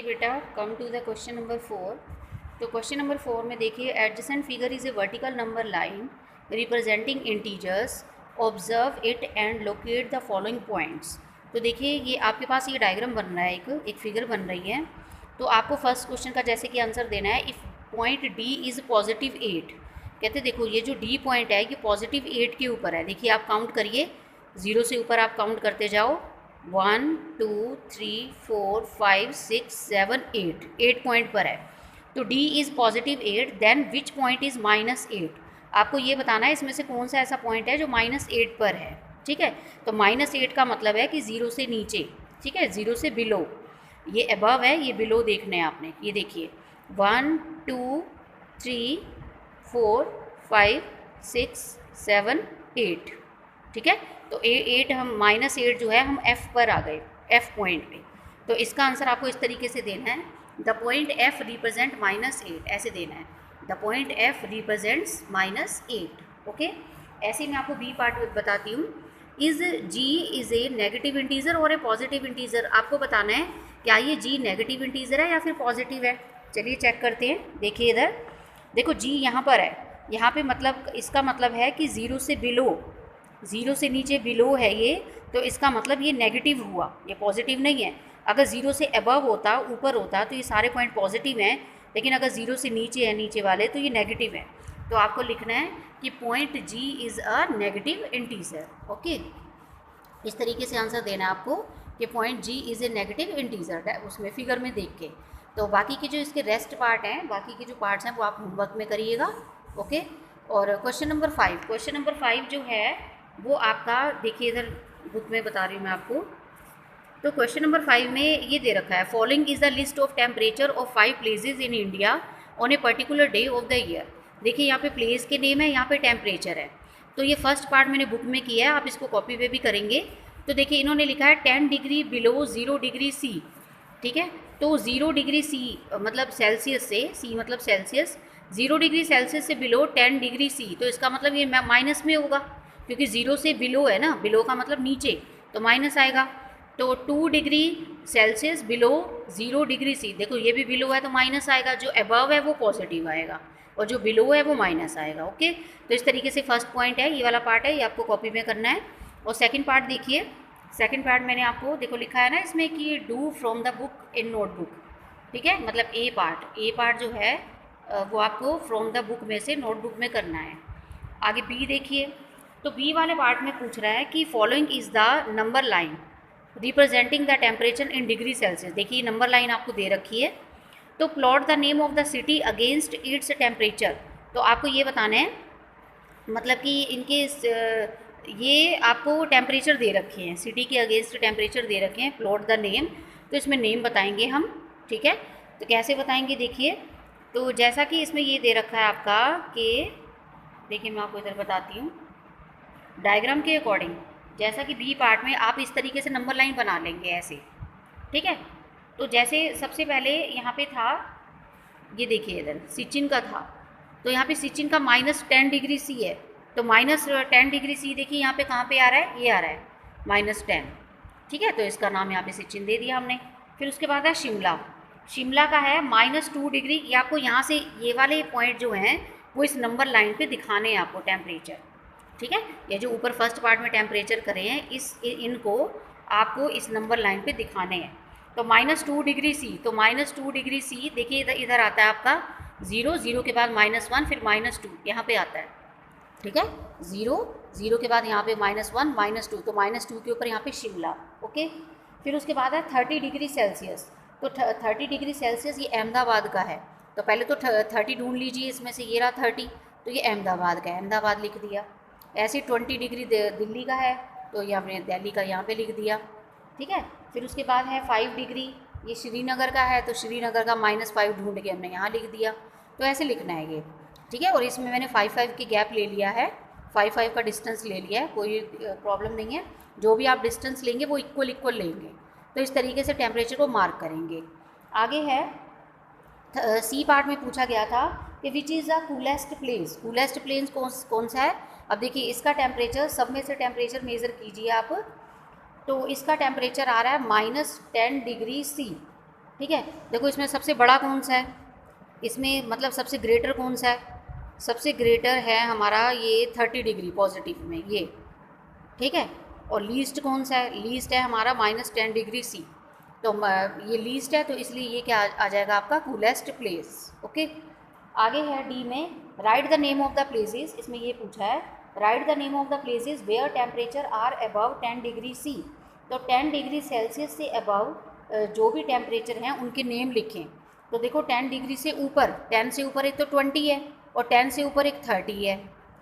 बेटा come to the question number 4। तो question number 4 में देखिए, adjacent figure is a vertical number line representing integers, observe it and locate the following points. तो देखिए ये आपके पास ये डायग्राम बन रहा है, एक फिगर बन रही है। तो आपको फर्स्ट क्वेश्चन का जैसे कि आंसर देना है, if point D is positive 8। कहते देखो ये जो डी पॉइंट है ये पॉजिटिव 8 के ऊपर है। देखिए आप काउंट करिए, 0 से ऊपर आप काउंट करते जाओ, 1 2 3 4 5 6 7 8, 8 पॉइंट पर है। तो D is positive 8, then which point is -8। आपको ये बताना है इसमें से कौन सा ऐसा पॉइंट है जो -8 पर है। ठीक है, तो -8 का मतलब है कि 0 से नीचे, ठीक है, 0 से बिलो। ये अबव है, ये बिलो देखने हैं आपने। ये देखिए 1 2 3 4 5 6 7 8, ठीक है। तो 8 हम -8 जो है हम F पर आ गए, F पॉइंट पे। तो इसका आंसर आपको इस तरीके से देना है, द पॉइंट F रिप्रेजेंट -8, ऐसे देना है, the point F represents -8। Okay, ऐसे मैं आपको बी पार्ट बताती हूँ। Is G is a negative integer और ए पॉजिटिव इंटीजर। आपको बताना है क्या ये G नेगेटिव इंटीजर है या फिर पॉजिटिव है। चलिए चेक करते हैं। देखिए इधर देखो G यहाँ पर है, यहाँ पे मतलब इसका मतलब है कि 0 से बिलो, 0 से नीचे बिलो है ये, तो इसका मतलब ये नेगेटिव हुआ, ये पॉजिटिव नहीं है। अगर 0 से अबव होता, ऊपर होता, तो ये सारे पॉइंट पॉजिटिव हैं, लेकिन अगर 0 से नीचे है, नीचे वाले, तो ये नेगेटिव है। तो आपको लिखना है कि point G is a negative integer. Okay, इस तरीके से आंसर देना है आपको कि point G is a negative integer, उसमें फिगर में देख के। तो बाकी के जो इसके रेस्ट पार्ट हैं, बाकी के जो पार्ट्स हैं वो आप होमवर्क में करिएगा। ओके, और क्वेश्चन नंबर 5, क्वेश्चन नंबर 5 जो है वो आपका, देखिए इधर बुक में बता रही हूँ मैं आपको। तो क्वेश्चन नंबर 5 में ये दे रखा है, following is the list of temperature of 5 places in India on a particular day of the year. देखिए यहाँ पे प्लेस के नेम है, यहाँ पे टेम्परेचर है। तो ये फर्स्ट पार्ट मैंने बुक में किया है, आप इसको कॉपी पे भी करेंगे। तो देखिए इन्होंने लिखा है 10 डिग्री बिलो 0 डिग्री सी, ठीक है। तो 0 डिग्री सी मतलब सेल्सियस से, सी मतलब सेल्सियस, 0 डिग्री सेल्सियस से बिलो 10 डिग्री सी, तो इसका मतलब ये माइनस में होगा, क्योंकि 0 से बिलो है ना, बिलो का मतलब नीचे, तो माइनस आएगा। तो 2 degree Celsius below 0 degree C, देखो ये भी बिलो है तो माइनस आएगा, जो अबव है वो पॉजिटिव आएगा और जो बिलो है वो माइनस आएगा। ओके, तो इस तरीके से फर्स्ट पॉइंट है, ये वाला पार्ट है, ये आपको कॉपी में करना है। और सेकंड पार्ट देखिए, सेकंड पार्ट मैंने आपको देखो लिखा है ना इसमें कि do from the book in notebook, ठीक है। मतलब ए पार्ट जो है वो आपको फ्रॉम द बुक में से नोटबुक में करना है। आगे बी देखिए, तो बी वाले पार्ट में पूछ रहा है कि following is the number line representing the temperature in degree Celsius. देखिए नंबर लाइन आपको दे रखी है। तो plot the name of the city against its temperature. तो आपको ये बताना है, मतलब कि इनके ये आपको टेम्परेचर दे रखे हैं, सिटी के अगेंस्ट टेम्परेचर दे रखे हैं, प्लॉट द नेम। तो इसमें नेम बताएंगे हम, ठीक है। तो कैसे बताएंगे देखिए, तो जैसा कि इसमें ये दे रखा है आपका कि, देखिए मैं आपको इधर बताती हूँ डायग्राम के अकॉर्डिंग, जैसा कि बी पार्ट में आप इस तरीके से नंबर लाइन बना लेंगे ऐसे, ठीक है। तो जैसे सबसे पहले यहाँ पे था, ये देखिए इधर सिचिन का था, तो यहाँ पे सिचिन का -10 डिग्री सी है, तो -10 डिग्री सी देखिए यहाँ पे कहाँ पे आ रहा है, ये आ रहा है -10, ठीक है। तो इसका नाम यहाँ पे सिचिन दे दिया हमने। फिर उसके बाद है शिमला, शिमला का है -2 डिग्री। ये आपको यहाँ से ये वाले पॉइंट जो हैं वो इस नंबर लाइन पे दिखाने हैं आपको टेम्परेचर, ठीक है। ये जो ऊपर फर्स्ट पार्ट में टेम्परेचर करे हैं इनको आपको इस नंबर लाइन पे दिखाने हैं। तो -2 डिग्री सी, तो -2 डिग्री सी देखिए इधर इधर आता है आपका 0, 0 के बाद -1, फिर -2 यहाँ पे आता है, ठीक है। 0, 0 के बाद यहाँ पे -1 -2, तो -2 के ऊपर यहाँ पे शिमला। ओके, फिर उसके बाद है 30 डिग्री सेल्सियस। तो 30 डिग्री सेल्सियस ये अहमदाबाद का है। तो पहले तो 30 ढूंढ लीजिए, इसमें से ये रहा 30, तो ये अहमदाबाद का है, अहमदाबाद लिख दिया। ऐसे 20 डिग्री दिल्ली का है, तो ये हमने दिल्ली का यहाँ पे लिख दिया, ठीक है। फिर उसके बाद है 5 डिग्री, ये श्रीनगर का है, तो श्रीनगर का -5 ढूंढ के हमने यहाँ लिख दिया। तो ऐसे लिखना है ये, ठीक है। और इसमें मैंने 5 की गैप ले लिया है, 5 का डिस्टेंस ले लिया है, कोई प्रॉब्लम नहीं है। जो भी आप डिस्टेंस लेंगे वो इक्वल लेंगे। तो इस तरीके से टेम्परेचर को मार्क करेंगे। आगे है सी पार्ट में पूछा गया था कि which is the coolest place, coolest place कौन सा है। अब देखिए इसका टेम्परेचर, सब में से टेम्परेचर मेज़र कीजिए आप। तो इसका टेम्परेचर आ रहा है -10 डिग्री सी, ठीक है, देखो इसमें सबसे बड़ा कौन सा है, इसमें मतलब सबसे ग्रेटर कौन सा है, सबसे ग्रेटर है हमारा ये 30 डिग्री पॉजिटिव में ये, ठीक है। और लीस्ट कौन सा है, लीस्ट है हमारा -10 डिग्री सी। तो ये लीस्ट है तो इसलिए ये क्या आ जाएगा आपका कूलेस्ट प्लेस। ओके, आगे है डी में write the name of the places. इसमें ये पूछा है write the name of the places where temperature are above 10 degree C. तो 10 डिग्री सेल्सियस से अबव जो भी टेम्परेचर हैं उनके नेम लिखें। तो देखो 10 डिग्री से ऊपर, 10 से ऊपर एक तो 20 है और 10 से ऊपर एक 30 है,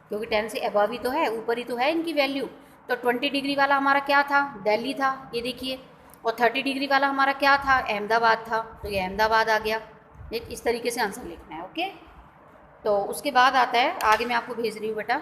क्योंकि 10 से अबव ही तो है, ऊपर ही तो है इनकी वैल्यू। तो 20 डिग्री वाला हमारा क्या था, दिल्ली था, ये देखिए। और 30 डिग्री वाला हमारा क्या था, अहमदाबाद था, तो ये अहमदाबाद आ गया। इस तरीके से आंसर लिखना है। ओके, तो उसके बाद आता है, आगे मैं आपको भेज रही हूँ बेटा,